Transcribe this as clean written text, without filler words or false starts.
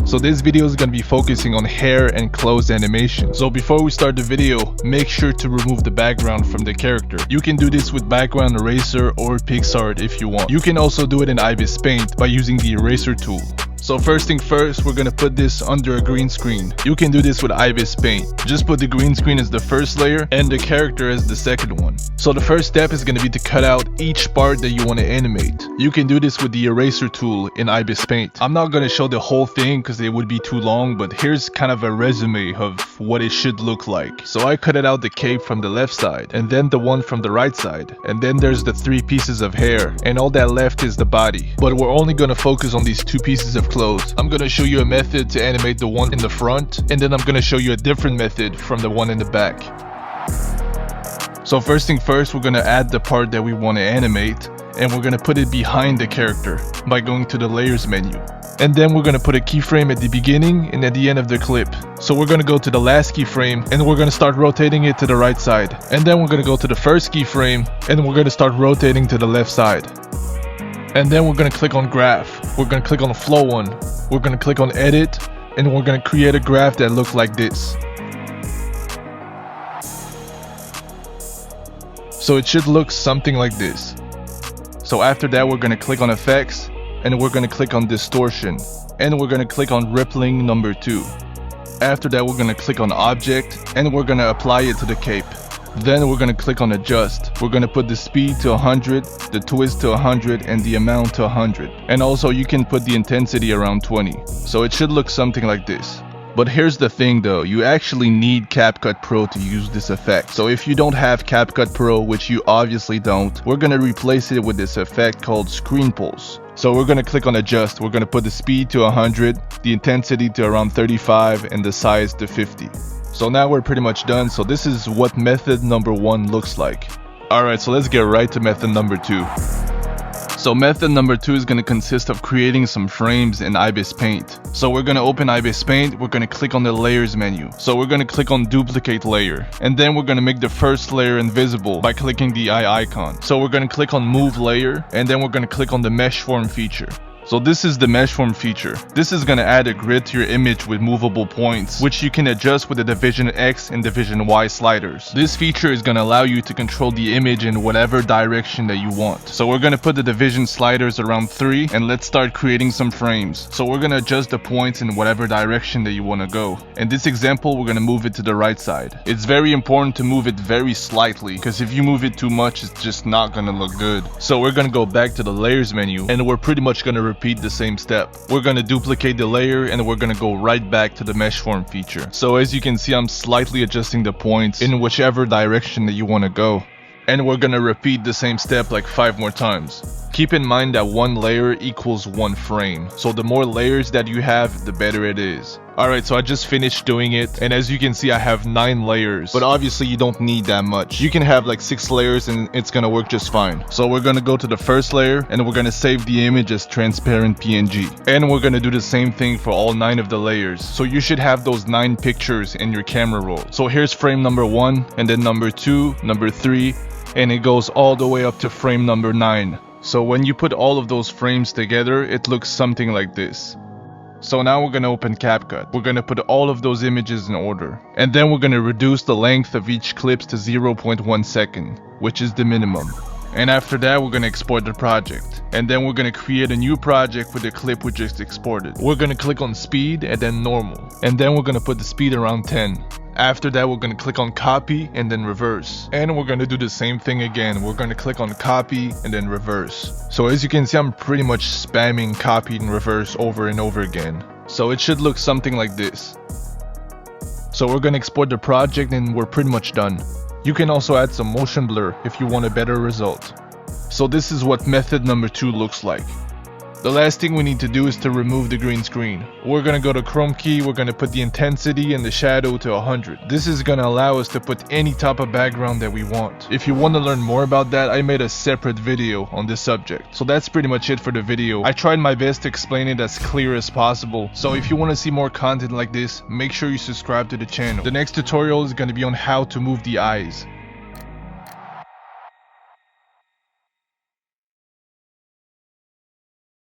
So this video is going to be focusing on hair and clothes animation. So before we start the video, make sure to remove the background from the character. You can do this with background eraser or PixArt if you want. You can also do it in Ibis Paint by using the eraser tool. So first thing first, we're gonna put this under a green screen. You can do this with Ibis Paint. Just put the green screen as the first layer and the character as the second one. So the first step is gonna be to cut out each part that you want to animate. You can do this with the eraser tool in Ibis Paint. I'm not gonna show the whole thing because it would be too long, but here's kind of a resume of what it should look like. So I cut it out the cape from the left side, and then the one from the right side, and then there's the 3 pieces of hair, and all that left is the body. But we're only gonna focus on these 2 pieces of clothes. I'm gonna show you a method to animate the one in the front, and then I'm gonna show you a different method from the one in the back. So first thing first, we're gonna add the part that we want to animate, and we're gonna put it behind the character by going to the layers menu. And then we're gonna put a keyframe at the beginning and at the end of the clip. So we're gonna go to the last keyframe and we're gonna start rotating it to the right side. And then we're gonna go to the first keyframe and we're gonna start rotating to the left side. And then we're gonna click on graph. We're gonna click on flow one. We're gonna click on edit and we're gonna create a graph that looks like this. So it should look something like this. So after that, we're gonna click on effects and we're gonna click on distortion and we're gonna click on rippling number 2. After that, we're gonna click on object and we're gonna apply it to the cape. Then we're gonna click on adjust. We're gonna put the speed to 100, the twist to 100, and the amount to 100. And also you can put the intensity around 20. So it should look something like this. But here's the thing though, you actually need CapCut Pro to use this effect. So if you don't have CapCut Pro, which you obviously don't, we're gonna replace it with this effect called screen pulse. So we're gonna click on adjust. We're gonna put the speed to 100, the intensity to around 35, and the size to 50. So now we're pretty much done. So this is what method number 1 looks like. Alright, so let's get right to method number 2. So method number 2 is going to consist of creating some frames in Ibis Paint. So we're going to open Ibis Paint, we're going to click on the layers menu. So we're going to click on duplicate layer. And then we're going to make the first layer invisible by clicking the eye icon. So we're going to click on move layer and then we're going to click on the mesh form feature. So this is the mesh form feature. This is going to add a grid to your image with movable points, which you can adjust with the division X and division Y sliders. This feature is going to allow you to control the image in whatever direction that you want. So we're going to put the division sliders around 3 and let's start creating some frames. So we're going to adjust the points in whatever direction that you want to go. In this example, we're going to move it to the right side. It's very important to move it very slightly because if you move it too much, it's just not going to look good. So we're going to go back to the layers menu and we're pretty much going to repeat the same step. We're going to duplicate the layer and we're going to go right back to the mesh form feature. So as you can see, I'm slightly adjusting the points in whichever direction that you want to go. And we're going to repeat the same step like 5 more times. Keep in mind that 1 layer equals 1 frame. So the more layers that you have, the better it is. Alright, so I just finished doing it, and as you can see I have 9 layers, but obviously you don't need that much. You can have like 6 layers and it's gonna work just fine. So we're gonna go to the first layer and we're gonna save the image as transparent PNG. And we're gonna do the same thing for all 9 of the layers. So you should have those 9 pictures in your camera roll. So here's frame number 1, and then number 2, number 3, and it goes all the way up to frame number 9. So when you put all of those frames together, it looks something like this. So now we're going to open CapCut. We're going to put all of those images in order. And then we're going to reduce the length of each clips to 0.1 second, which is the minimum. And after that, we're going to export the project. And then we're going to create a new project with the clip we just exported. We're going to click on speed and then normal. And then we're going to put the speed around 10. After that, we're going to click on copy and then reverse. And we're going to do the same thing again. We're going to click on copy and then reverse. So as you can see, I'm pretty much spamming copy and reverse over and over again. So it should look something like this. So we're going to export the project and we're pretty much done. You can also add some motion blur if you want a better result. So this is what method number 2 looks like. The last thing we need to do is to remove the green screen. We're going to go to Chrome key, we're going to put the intensity and the shadow to 100. This is going to allow us to put any type of background that we want. If you want to learn more about that, I made a separate video on this subject. So that's pretty much it for the video. I tried my best to explain it as clear as possible. So if you want to see more content like this, make sure you subscribe to the channel. The next tutorial is going to be on how to move the eyes.